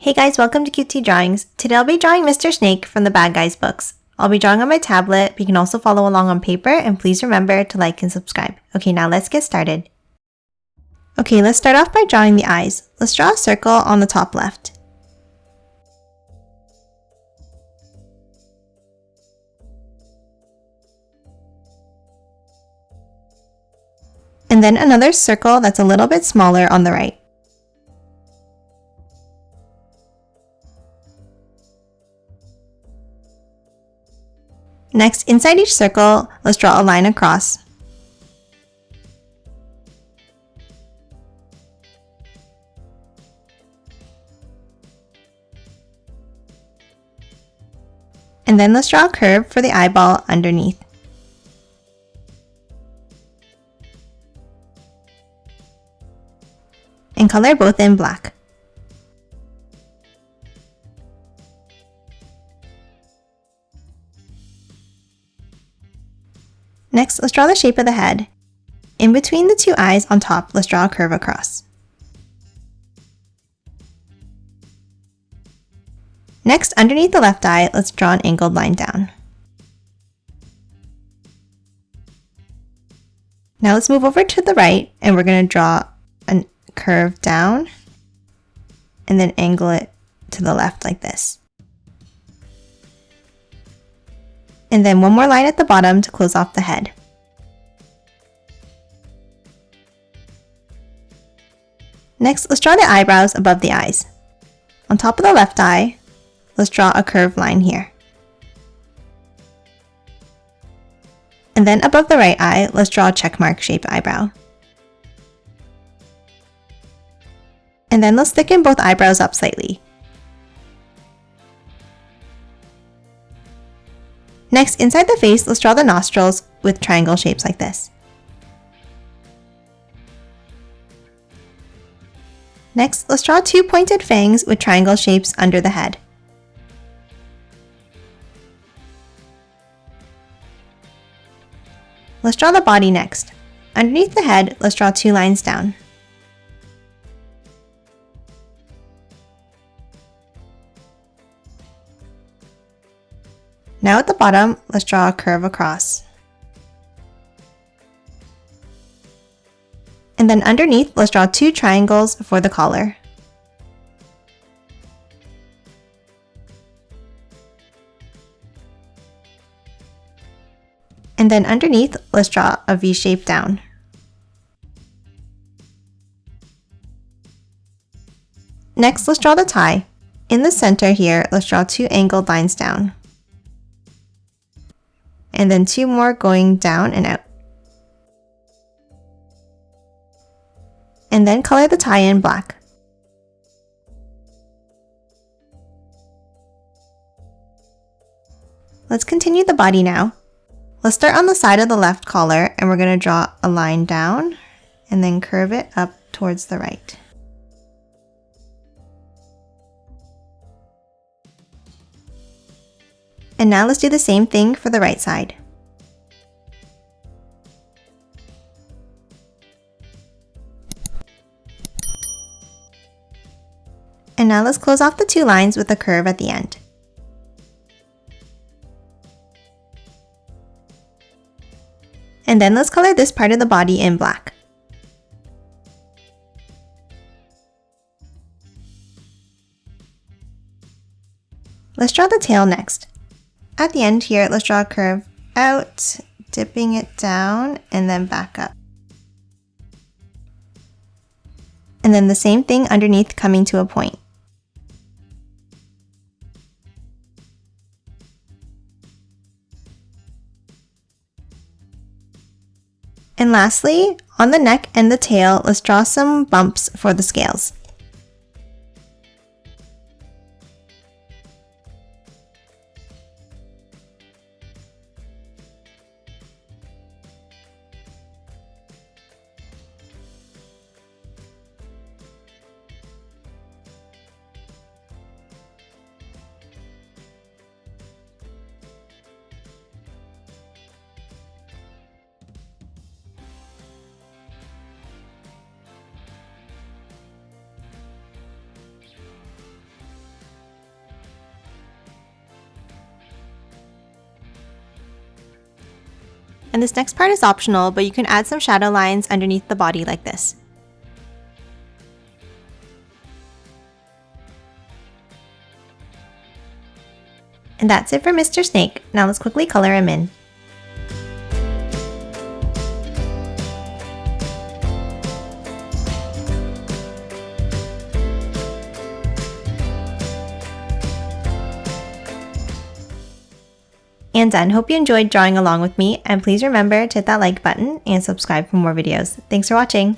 Hey guys, welcome to QT Drawings. Today I'll be drawing Mr. Snake from the Bad Guys books. I'll be drawing on my tablet, but you can also follow along on paper, and please remember to like and subscribe. Okay, now let's get started. Okay, let's start off by drawing the eyes. Let's draw a circle on the top left. And then another circle that's a little bit smaller on the right. Next, inside each circle, let's draw a line across. And then let's draw a curve for the eyeball underneath. And color both in black. Next, let's draw the shape of the head. In between the two eyes on top, let's draw a curve across. Next, underneath the left eye, let's draw an angled line down. Now let's move over to the right, and we're going to draw a curve down, and then angle it to the left like this. And then one more line at the bottom to close off the head. Next, let's draw the eyebrows above the eyes. On top of the left eye, let's draw a curved line here. And then above the right eye, let's draw a checkmark shaped eyebrow. And then let's thicken both eyebrows up slightly. Next, inside the face, let's draw the nostrils with triangle shapes like this. Next, let's draw two pointed fangs with triangle shapes under the head. Let's draw the body next. Underneath the head, let's draw two lines down. Now at the bottom, let's draw a curve across. And then underneath, let's draw two triangles for the collar. And then underneath, let's draw a V shape down. Next, let's draw the tie. In the center here, let's draw two angled lines down. And then two more going down and out. And then color the tie in black. Let's continue the body now. Let's start on the side of the left collar, and we're going to draw a line down and then curve it up towards the right. And now let's do the same thing for the right side. And now let's close off the two lines with a curve at the end. And then let's color this part of the body in black. Let's draw the tail next. At the end here, let's draw a curve out, dipping it down, and then back up. And then the same thing underneath, coming to a point. And lastly, on the neck and the tail, let's draw some bumps for the scales. And this next part is optional, but you can add some shadow lines underneath the body like this. And that's it for Mr. Snake. Now let's quickly color him in. And done. Hope you enjoyed drawing along with me, and please remember to hit that like button and subscribe for more videos. Thanks for watching!